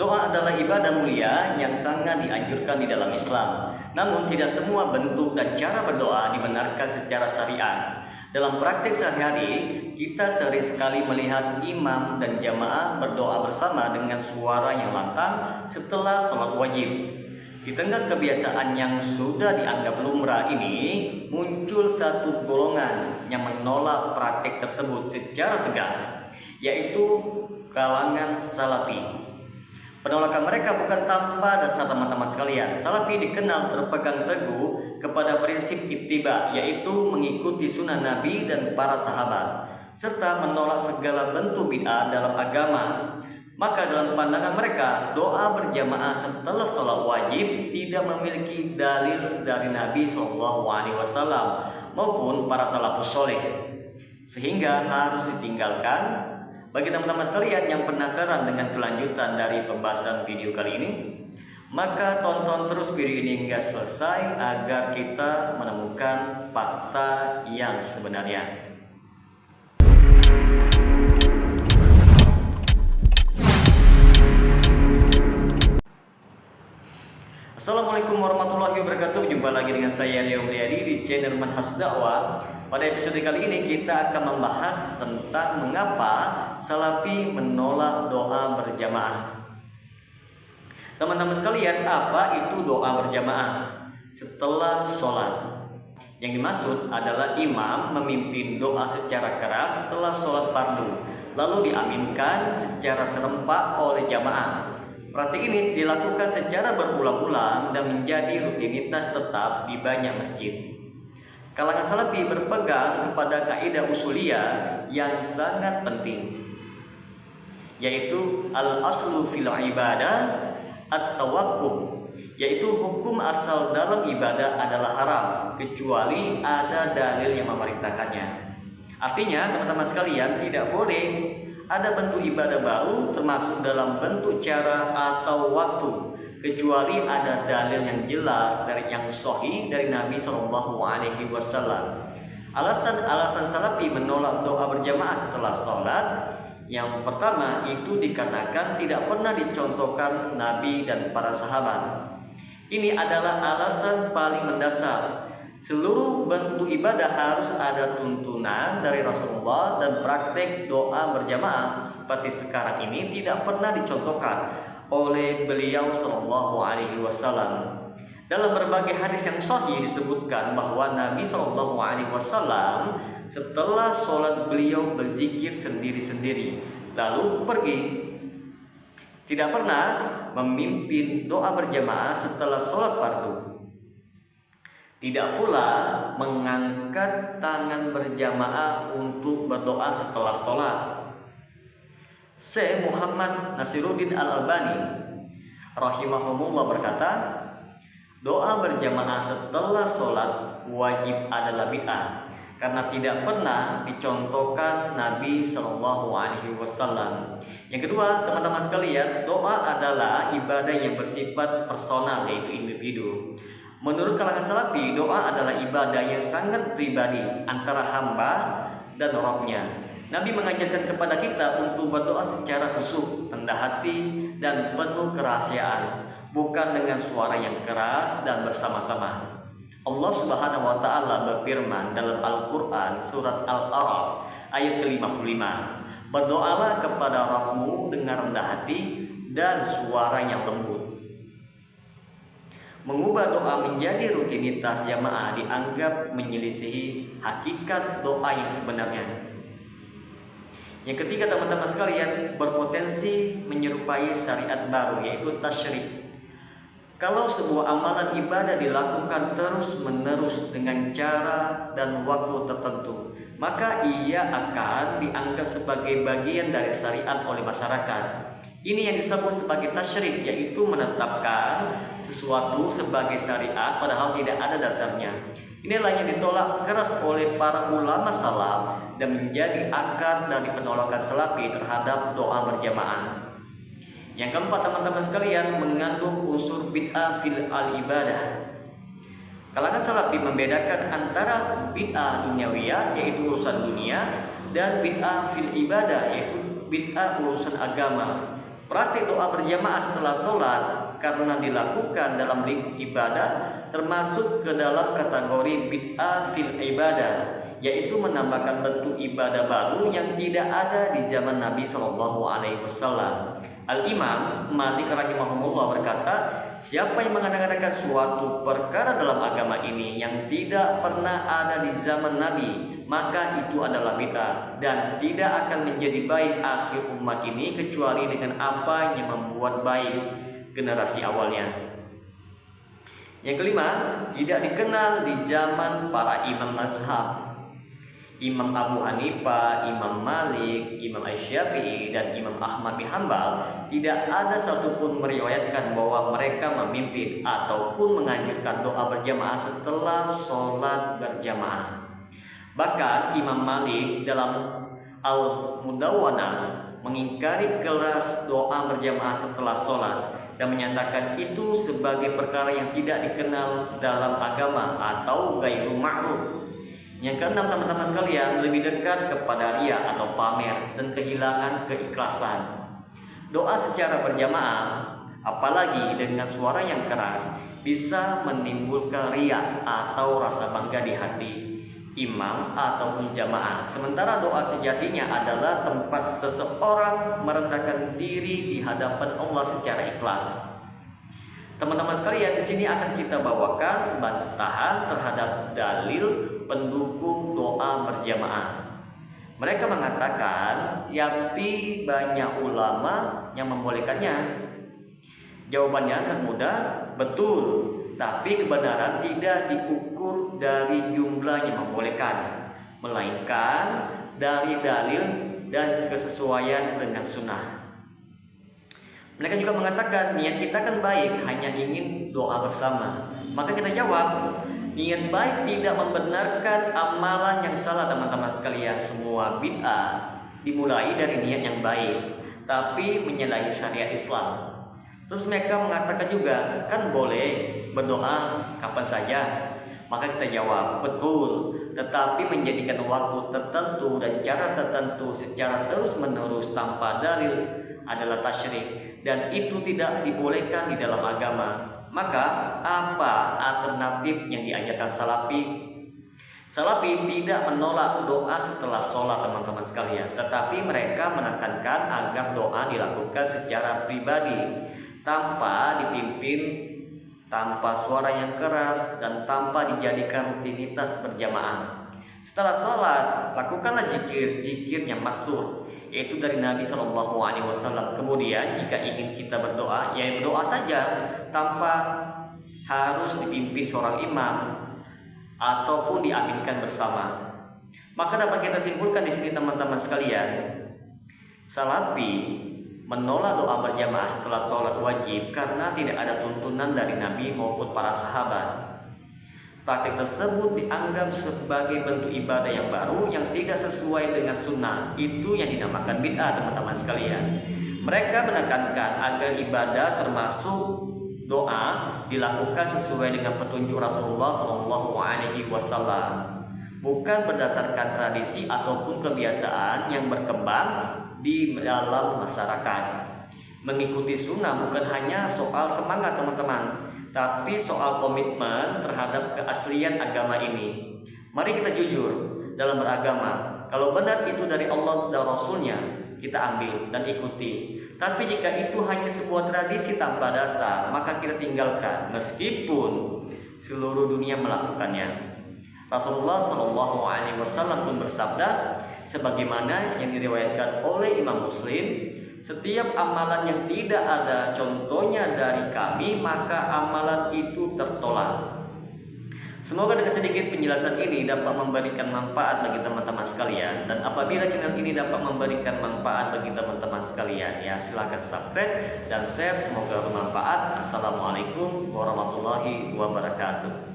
Doa adalah ibadah mulia yang sangat dianjurkan di dalam Islam. Namun tidak semua bentuk dan cara berdoa dibenarkan secara syariat. Dalam praktik sehari-hari, kita sering sekali melihat imam dan jamaah berdoa bersama dengan suara yang lantang setelah sholat wajib. Di tengah kebiasaan yang sudah dianggap lumrah ini, muncul satu golongan yang menolak praktik tersebut secara tegas, yaitu kalangan Salafi. Penolakan mereka bukan tanpa dasar teman-teman sekalian. Salafi dikenal berpegang teguh kepada prinsip ittiba, yaitu mengikuti sunnah Nabi dan para sahabat, serta menolak segala bentuk bid'ah dalam agama. Maka dalam pandangan mereka, doa berjamaah setelah sholat wajib tidak memiliki dalil dari Nabi SAW maupun para salafus soleh, sehingga harus ditinggalkan. Bagi teman-teman sekalian yang penasaran dengan kelanjutan dari pembahasan video kali ini, maka tonton terus video ini hingga selesai agar kita menemukan fakta yang sebenarnya. Assalamualaikum warahmatullahi wabarakatuh. Jumpa lagi dengan saya Rio Mulyadi di channel Manhaj Dakwah. Pada episode kali ini kita akan membahas tentang mengapa Salafi menolak doa berjamaah. Teman-teman sekalian, apa itu doa berjamaah setelah sholat? Yang dimaksud adalah imam memimpin doa secara keras setelah sholat fardu, lalu diaminkan secara serempak oleh jamaah. Praktik ini dilakukan secara berulang-ulang dan menjadi rutinitas tetap di banyak masjid. Kalangan Salafi berpegang kepada kaidah usuliyah yang sangat penting, yaitu al-aslu fil ibadah at-tawakkuf, yaitu hukum asal dalam ibadah adalah haram kecuali ada dalil yang memerintahkannya. Artinya teman-teman sekalian, tidak boleh ada bentuk ibadah baru termasuk dalam bentuk cara atau waktu kecuali ada dalil yang jelas dari yang sahih dari Nabi SAW. Alasan Salafi menolak doa berjamaah setelah sholat, yang pertama itu dikarenakan tidak pernah dicontohkan Nabi dan para sahabat. Ini adalah alasan paling mendasar. Seluruh bentuk ibadah harus ada tuntunan dari Rasulullah, dan praktek doa berjamaah seperti sekarang ini tidak pernah dicontohkan oleh beliau SAW. Dalam berbagai hadis yang sahih disebutkan bahwa Nabi SAW setelah sholat beliau berzikir sendiri-sendiri lalu pergi. Tidak pernah memimpin doa berjamaah setelah sholat fardu. Tidak pula mengangkat tangan berjamaah untuk berdoa setelah sholat. Syekh Muhammad Nasiruddin Al-Albani rahimahumullah berkata, doa berjamaah setelah sholat wajib adalah bid'ah karena tidak pernah dicontohkan Nabi SAW. Yang kedua, teman-teman sekalian, doa adalah ibadah yang bersifat personal, yaitu individu. Menurut kalangan Salafi, doa adalah ibadah yang sangat pribadi antara hamba dan Rabb-nya. Nabi mengajarkan kepada kita untuk berdoa secara khusyuk, rendah hati, dan penuh kerahasiaan, bukan dengan suara yang keras dan bersama-sama. Allah Subhanahu wa Ta'ala berfirman dalam Al-Quran surat Al-A'raf ayat ke-55, berdoalah kepada Rabb-mu dengan rendah hati dan suara yang lembut. Mengubah doa menjadi rutinitas jamaah dianggap menyelisihi hakikat doa yang sebenarnya. Yang ketiga, teman-teman sekalian, berpotensi menyerupai syariat baru, yaitu tasyrik. Kalau sebuah amalan ibadah dilakukan terus-menerus dengan cara dan waktu tertentu, maka ia akan dianggap sebagai bagian dari syariat oleh masyarakat. Ini yang disebut sebagai tasyrik, yaitu menetapkan sesuatu sebagai syariat padahal tidak ada dasarnya. Inilah yang ditolak keras oleh para ulama salaf dan menjadi akar dari penolakan Salafi terhadap doa berjamaah. Yang keempat, teman-teman sekalian, mengandung unsur bid'ah fil al-ibadah. Kalangan Salafi membedakan antara bid'ah dunyawiyah, yaitu urusan dunia, dan bid'ah fil ibadah, yaitu bid'ah urusan agama. Praktik doa berjamaah setelah sholat karena dilakukan dalam lingkup ibadah termasuk ke dalam kategori bid'ah fil ibadah, yaitu menambahkan bentuk ibadah baru yang tidak ada di zaman Nabi Shallallahu Alaihi Wasallam. Al-Imam Malik rahimahullah berkata, siapa yang mengadakan suatu perkara dalam agama ini yang tidak pernah ada di zaman Nabi, maka itu adalah bid'ah dan tidak akan menjadi baik akhir umat ini kecuali dengan apa yang membuat baik generasi awalnya. Yang kelima, tidak dikenal di zaman para imam mazhab. Imam Abu Hanifah, Imam Malik, Imam Asy-Syafi'i, dan Imam Ahmad bin Hanbal tidak ada satupun meriwayatkan bahwa mereka memimpin ataupun menganjurkan doa berjamaah setelah sholat berjamaah. Bahkan Imam Malik dalam Al-Mudawwanah mengingkari keras doa berjamaah setelah sholat dan menyatakan itu sebagai perkara yang tidak dikenal dalam agama atau ghairu ma'ruf. Yang keenam, teman-teman sekalian, lebih dekat kepada riya atau pamer dan kehilangan keikhlasan. Doa secara berjamaah, apalagi dengan suara yang keras, bisa menimbulkan riya atau rasa bangga di hati imam ataupun jamaah. Sementara doa sejatinya adalah tempat seseorang merendahkan diri di hadapan Allah secara ikhlas. Teman-teman sekalian, di sini akan kita bawakan bantahan terhadap dalil pendukung doa berjamaah. Mereka mengatakan, tapi banyak ulama yang membolehkannya. Jawabannya sangat mudah, betul. Tapi kebenaran tidak diukur dari jumlah yang membolehkan, melainkan dari dalil dan kesesuaian dengan sunnah. Mereka juga mengatakan niat kita kan baik, hanya ingin doa bersama. Maka kita jawab, niat baik tidak membenarkan amalan yang salah, teman-teman sekalian. Semua bid'ah dimulai dari niat yang baik, tapi menyalahi syariat Islam. Terus mereka mengatakan juga, kan boleh berdoa kapan saja. Maka kita jawab, betul, tetapi menjadikan waktu tertentu dan cara tertentu secara terus-menerus tanpa dalil adalah tasyrik, dan itu tidak dibolehkan di dalam agama. Maka apa alternatif yang diajarkan Salafi? Salafi tidak menolak doa setelah sholat, teman-teman sekalian, tetapi mereka menekankan agar doa dilakukan secara pribadi, tanpa dipimpin, tanpa suara yang keras, dan tanpa dijadikan rutinitas berjamaah. Setelah sholat, lakukanlah zikir yang maksur, yaitu dari Nabi Shallallahu Alaihi Wasallam. Kemudian jika ingin kita berdoa, ya berdoa saja tanpa harus dipimpin seorang imam ataupun diaminkan bersama. Maka dapat kita simpulkan di sini, teman-teman sekalian, Salafi menolak doa berjamaah setelah sholat wajib karena tidak ada tuntunan dari Nabi maupun para sahabat. Praktik tersebut dianggap sebagai bentuk ibadah yang baru yang tidak sesuai dengan sunnah. Itu yang dinamakan bid'ah, teman-teman sekalian. Mereka menekankan agar ibadah termasuk doa dilakukan sesuai dengan petunjuk Rasulullah Shallallahu Alaihi Wasallam, bukan berdasarkan tradisi ataupun kebiasaan yang berkembang di dalam masyarakat. Mengikuti sunnah bukan hanya soal semangat, teman-teman, tapi soal komitmen terhadap keaslian agama ini. Mari kita jujur dalam beragama. Kalau benar itu dari Allah dan Rasulnya, kita ambil dan ikuti. Tapi jika itu hanya sebuah tradisi tanpa dasar, maka kita tinggalkan, meskipun seluruh dunia melakukannya. Rasulullah Shallallahu Alaihi Wasallam pun bersabda, sebagaimana yang diriwayatkan oleh Imam Muslim, setiap amalan yang tidak ada contohnya dari kami, maka amalan itu tertolak. Semoga dengan sedikit penjelasan ini dapat memberikan manfaat bagi teman-teman sekalian. Dan apabila channel ini dapat memberikan manfaat bagi teman-teman sekalian, ya silakan subscribe dan share. Semoga bermanfaat. Assalamualaikum warahmatullahi wabarakatuh.